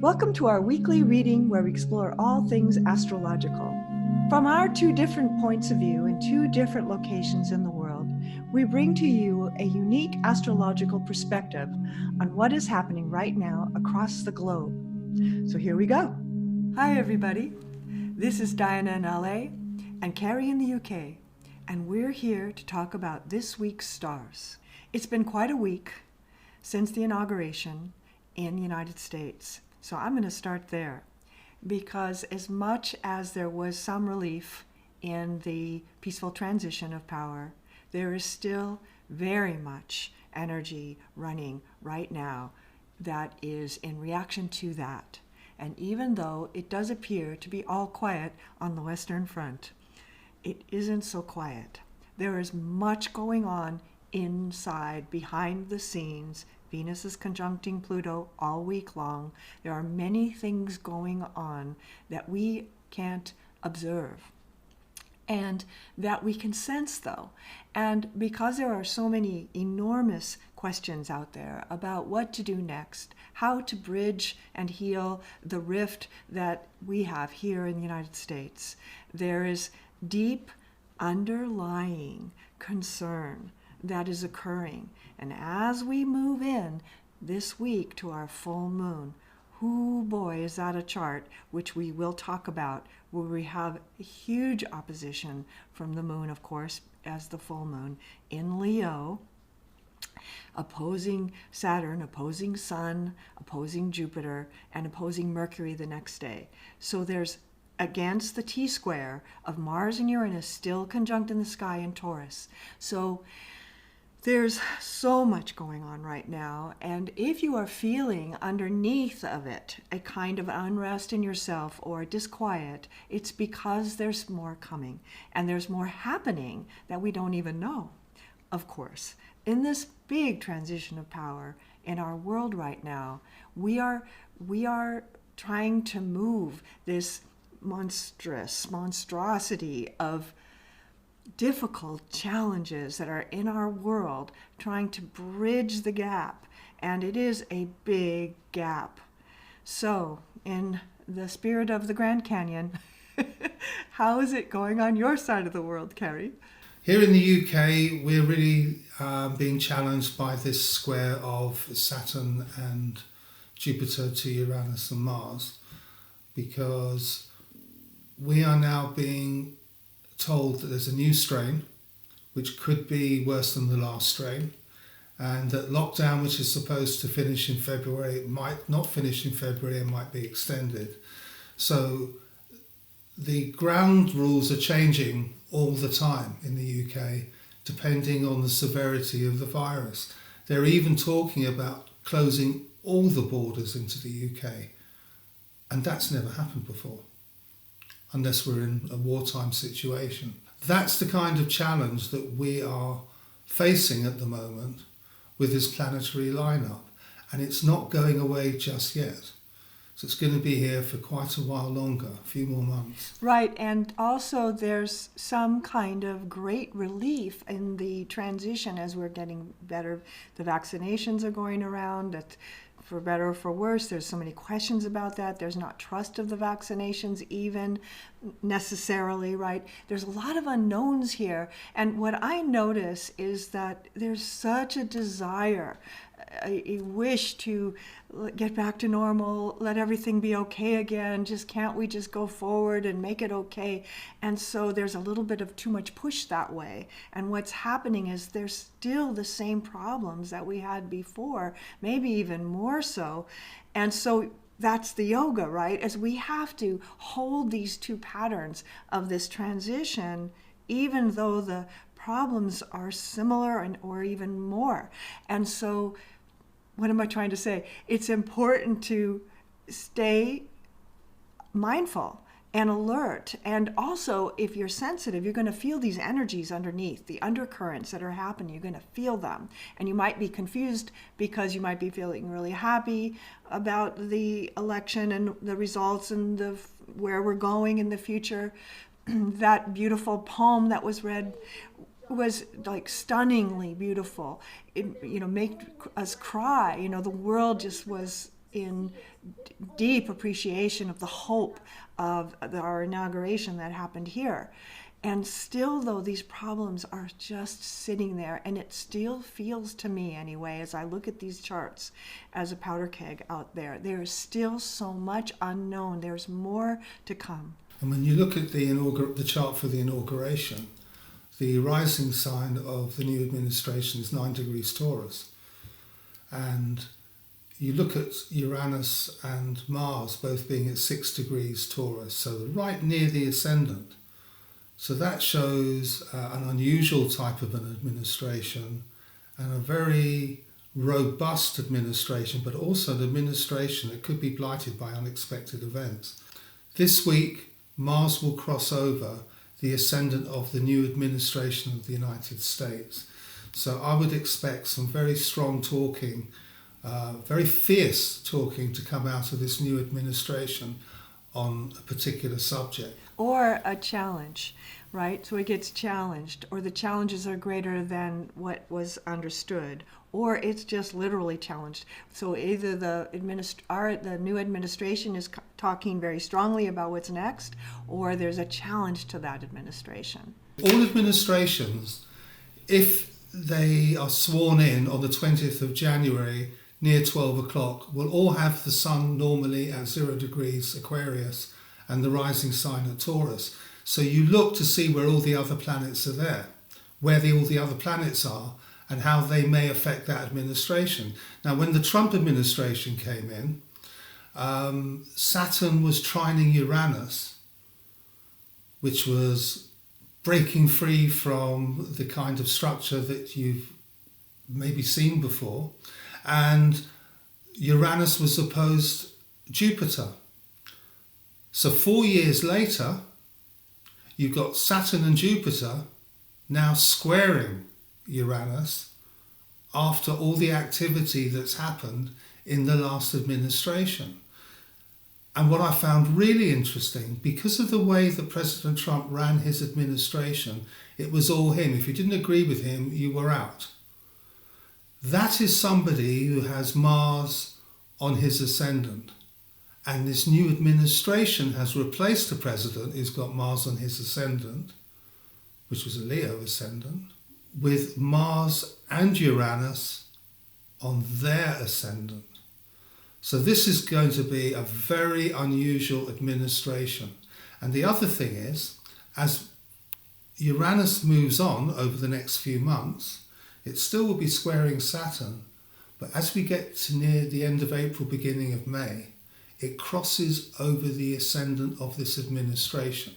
Welcome to our weekly reading where we explore all things astrological. From our two different points of view in two different locations in the world, we bring to you a unique astrological perspective on what is happening right now across the globe. So here we go. Hi everybody. This is Diana in LA and Cary in the UK, and we're here to talk about this week's stars. It's been quite a week since the inauguration in the United States. So I'm going to start there, because as much as there was some relief in the peaceful transition of power, there is still very much energy running right now that is in reaction to that. And even though it does appear to be all quiet on the Western Front, it isn't so quiet. There is much going on inside, behind the scenes. Venus is conjuncting Pluto all week long. There are many things going on that we can't observe and that we can sense, though. And because there are so many enormous questions out there about what to do next, how to bridge and heal the rift that we have here in the United States, there is deep underlying concern that is occurring. And as we move in this week to our full moon, boy, is that a chart which we will talk about, where we have a huge opposition from the moon, of course, as the full moon in Leo, opposing Saturn, opposing Sun, opposing Jupiter, and opposing Mercury the next day. So there's against the T-square of Mars and Uranus still conjunct in the sky in Taurus. So there's so much going on right now, and if you are feeling underneath of it a kind of unrest in yourself or disquiet, it's because there's more coming, and there's more happening that we don't even know. Of course, in this big transition of power in our world right now, we are trying to move this monstrosity of difficult challenges that are in our world, trying to bridge the gap, and it is a big gap. So, in the spirit of the Grand Canyon, how is it going on your side of the world, Cary? Here in the UK, we're really being challenged by this square of Saturn and Jupiter to Uranus and Mars, because we are now being told that there's a new strain which could be worse than the last strain, and that lockdown, which is supposed to finish in February, might not finish in February and might be extended. So the ground rules are changing all the time in the UK depending on the severity of the virus. They're even talking about closing all the borders into the UK, and that's never happened before, unless we're in a wartime situation. That's the kind of challenge that we are facing at the moment with this planetary lineup, and it's not going away just yet. So it's going to be here for quite a while longer, a few more months. Right, and also there's some kind of great relief in the transition as we're getting better. The vaccinations are going around, that for better or for worse. There's so many questions about that. There's not trust of the vaccinations even necessarily, right? There's a lot of unknowns here. And what I notice is that there's such a desire, a wish to get back to normal, let everything be okay again. Can't we just go forward and make it okay? And so there's a little bit of too much push that way. And what's happening is there's still the same problems that we had before, maybe even more so. And so that's the yoga, right? As we have to hold these two patterns of this transition, even though the problems are similar or even more. And so what am I trying to say? It's important to stay mindful and alert. And also, if you're sensitive, you're going to feel these energies underneath, the undercurrents that are happening. You're going to feel them. And you might be confused because you might be feeling really happy about the election and the results and where we're going in the future. That beautiful poem that was read was like stunningly beautiful. It, made us cry. The world just was in deep appreciation of the hope of our inauguration that happened here. And still, though, these problems are just sitting there, and it still feels to me, anyway, as I look at these charts as a powder keg out there, there is still so much unknown. There's more to come. And when you look at the chart for the inauguration, the rising sign of the new administration is 9 degrees Taurus. And you look at Uranus and Mars both being at 6 degrees Taurus, so right near the ascendant. So that shows an unusual type of an administration and a very robust administration, but also an administration that could be blighted by unexpected events. This week, Mars will cross over the ascendant of the new administration of the United States. So I would expect some very strong talking, very fierce talking to come out of this new administration on a particular subject. Or a challenge, right? So it gets challenged, or the challenges are greater than what was understood, or it's just literally challenged. So either the new administration is talking very strongly about what's next, or there's a challenge to that administration. All administrations, if they are sworn in on the 20th of January near 12 o'clock, will all have the sun normally at 0 degrees Aquarius and the rising sign at Taurus. So you look to see where all the other planets are there, where all the other planets are, and how they may affect that administration. Now, when the Trump administration came in, Saturn was trining Uranus, which was breaking free from the kind of structure that you've maybe seen before, and Uranus was opposed Jupiter. So 4 years later, you've got Saturn and Jupiter now squaring Uranus after all the activity that's happened in the last administration. And what I found really interesting, because of the way that President Trump ran his administration, it was all him. If you didn't agree with him, you were out. That is somebody who has Mars on his ascendant. And this new administration has replaced the president who's got Mars on his ascendant, which was a Leo ascendant, with Mars and Uranus on their ascendant. So this is going to be a very unusual administration. And the other thing is, as Uranus moves on over the next few months, it still will be squaring Saturn, but as we get to near the end of April, beginning of May, it crosses over the ascendant of this administration.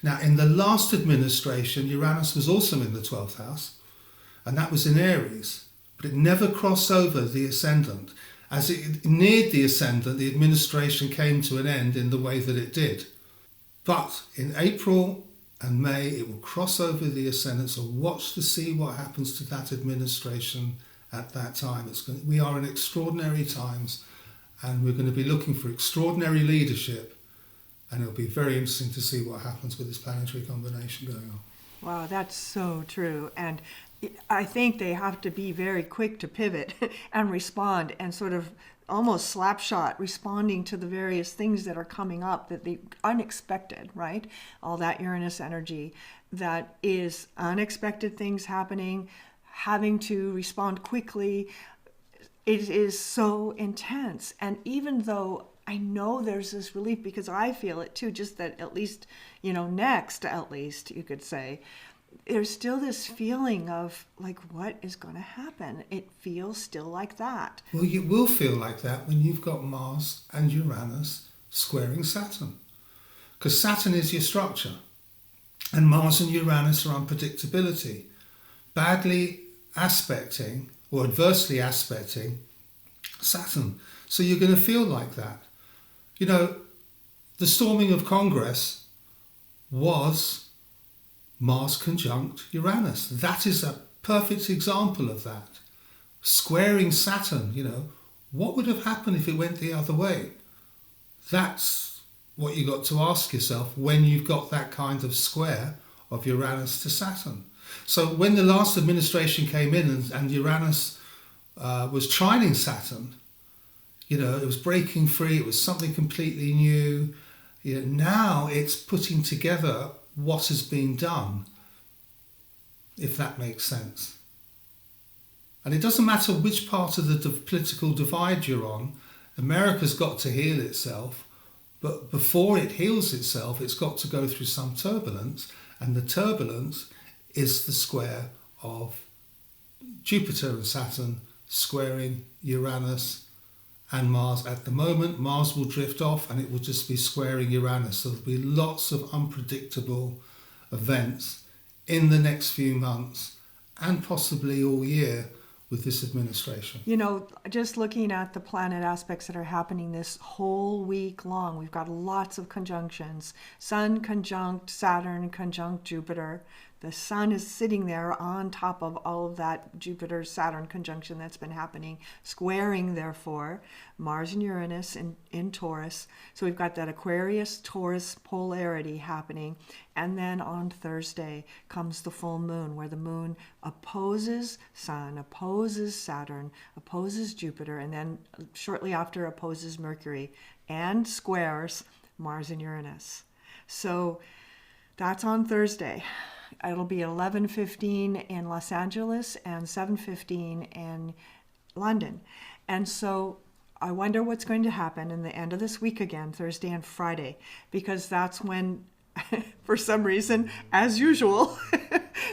Now, in the last administration, Uranus was also in the 12th house, and that was in Aries, but it never crossed over the ascendant. As it neared the ascendant, the administration came to an end in the way that it did. But in April and May, it will cross over the ascendant, so watch to see what happens to that administration at that time. We are in extraordinary times, and we're going to be looking for extraordinary leadership, and it'll be very interesting to see what happens with this planetary combination going on. Wow, that's so true. And I think they have to be very quick to pivot and respond, and sort of almost slapshot responding to the various things that are coming up, that the unexpected, right? All that Uranus energy that is unexpected things happening, having to respond quickly. It is so intense. And even though I know there's this relief, because I feel it too, just that at least, next, at least you could say, there's still this feeling of like, what is going to happen? It feels still like that. Well, you will feel like that when you've got Mars and Uranus squaring Saturn, because Saturn is your structure and Mars and Uranus are unpredictability, badly aspecting or adversely aspecting Saturn. So you're going to feel like that. The storming of Congress was Mars conjunct Uranus. That is a perfect example of that. Squaring Saturn, what would have happened if it went the other way? That's what you got to ask yourself when you've got that kind of square of Uranus to Saturn. So when the last administration came in and Uranus was trining Saturn, It was breaking free. It was something completely new. Now it's putting together what has been done, if that makes sense. And it doesn't matter which part of the political divide you're on. America's got to heal itself, but before it heals itself, it's got to go through some turbulence, and the turbulence is the square of Jupiter and Saturn squaring Uranus and Mars. At the moment, Mars will drift off and it will just be squaring Uranus. So there'll be lots of unpredictable events in the next few months and possibly all year with this administration. Just looking at the planet aspects that are happening this whole week long, we've got lots of conjunctions. Sun conjunct Saturn, conjunct Jupiter. The Sun is sitting there on top of all of that Jupiter-Saturn conjunction that's been happening, squaring, therefore, Mars and Uranus in Taurus. So we've got that Aquarius-Taurus polarity happening. And then on Thursday comes the full moon, where the moon opposes Sun, opposes Saturn, opposes Jupiter, and then shortly after opposes Mercury and squares Mars and Uranus. So that's on Thursday. It'll be 11:15 in Los Angeles and 7:15 in London. And so I wonder what's going to happen in the end of this week again, Thursday and Friday, because that's when, for some reason, as usual,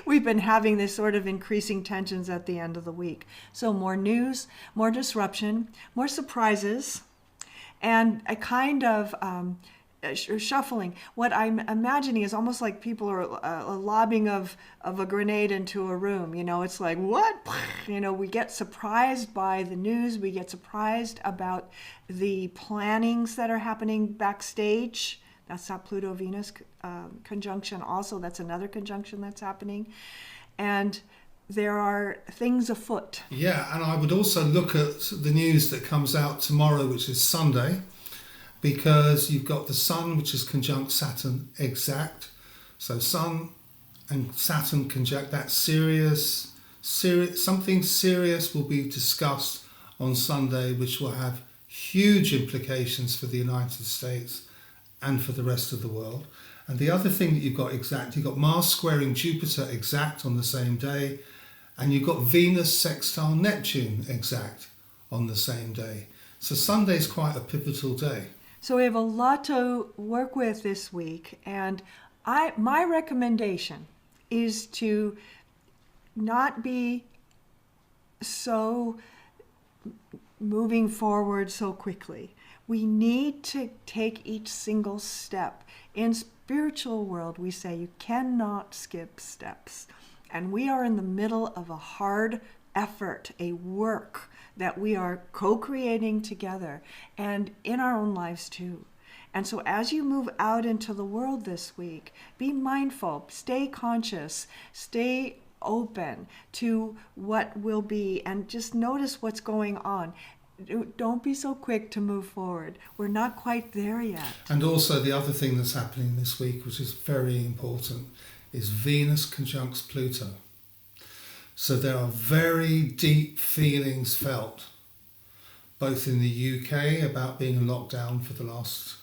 we've been having this sort of increasing tensions at the end of the week. So more news, more disruption, more surprises, and a kind of shuffling. What I'm imagining is almost like people are a lobbing of a grenade into a room. It's like, what? We get surprised by the news. We get surprised about the plannings that are happening backstage. That's that Pluto-Venus conjunction also. That's another conjunction that's happening. And there are things afoot. Yeah, and I would also look at the news that comes out tomorrow, which is Sunday, because you've got the Sun, which is conjunct Saturn exact. So Sun and Saturn conjunct, that's serious, something serious will be discussed on Sunday, which will have huge implications for the United States and for the rest of the world. And the other thing that you've got exact, you've got Mars squaring Jupiter exact on the same day, and you've got Venus sextile Neptune exact on the same day. So Sunday's quite a pivotal day. So we have a lot to work with this week, and my recommendation is to not be so moving forward so quickly. We need to take each single step. In spiritual world, we say you cannot skip steps. And we are in the middle of a hard effort, a work that we are co-creating together and in our own lives too. And so as you move out into the world this week, be mindful, stay conscious, stay open to what will be, and just notice what's going on. Don't be so quick to move forward. We're not quite there yet. And also the other thing that's happening this week, which is very important, is Venus conjuncts Pluto. So there are very deep feelings felt, both in the UK about being in lockdown for the last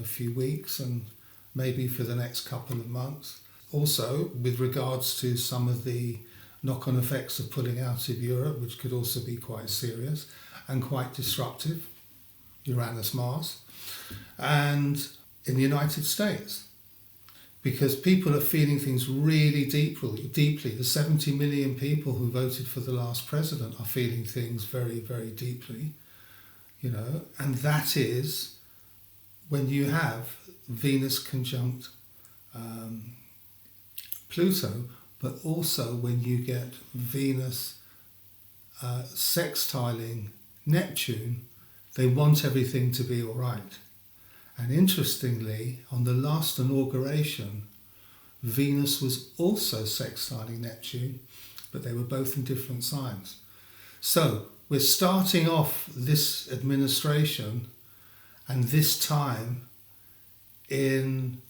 few weeks and maybe for the next couple of months. Also with regards to some of the knock-on effects of pulling out of Europe, which could also be quite serious and quite disruptive, Uranus, Mars, and in the United States. Because people are feeling things really deeply. The 70 million people who voted for the last president are feeling things very, very deeply, and that is when you have Venus conjunct Pluto, but also when you get Venus sextiling Neptune. They want everything to be all right. And interestingly, on the last inauguration, Venus was also sextiling Neptune, but they were both in different signs. So we're starting off this administration and this time in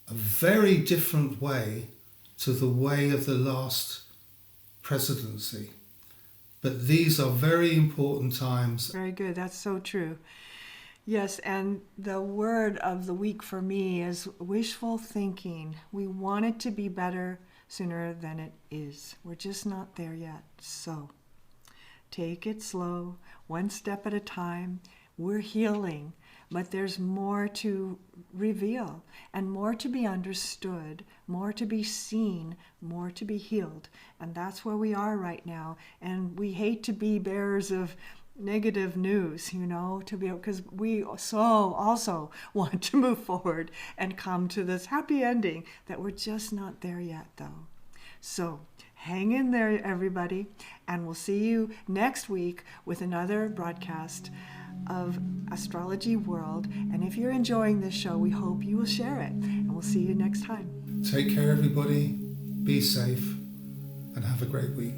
a very different way to the way of the last presidency. But these are very important times. Very good. That's so true. Yes, and the word of the week for me is wishful thinking. We want it to be better sooner than it is. We're just not there yet. So take it slow, one step at a time. We're healing, but there's more to reveal and more to be understood, more to be seen, more to be healed. And that's where we are right now. And we hate to be bearers of negative news, to be, because we so also want to move forward and come to this happy ending that we're just not there yet, though. So hang in there, everybody, and we'll see you next week with another broadcast of Astrology World. And if you're enjoying this show, we hope you will share it, and we'll see you next time. Take care, everybody. Be safe and have a great week.